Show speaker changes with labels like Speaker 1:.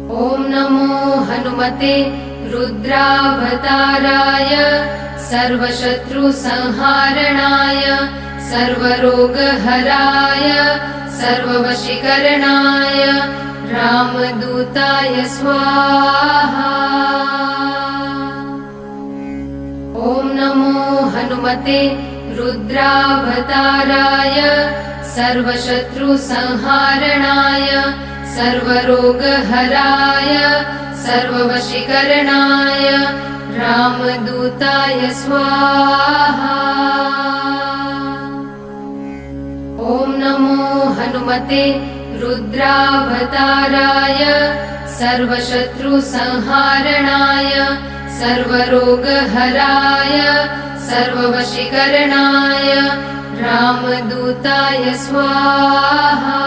Speaker 1: ॐ नमो हनुमते रुद्रावताराय सर्वशत्रुसंहारणाय सर्वरोगहराय सर्ववशीकरणाय रामदूताय स्वाहा। ॐ नमो हनुमते रुद्रावताराय सर्वशत्रुसंहारणाय सर्वरोगहराय सर्ववशीकरणाय रामदूताय स्वाहा। ॐ नमो हनुमते रुद्रावताराय सर्वशत्रुसंहारणाय सर्वरोगहराय सर्ववशीकरणाय रामदूताय स्वाहा।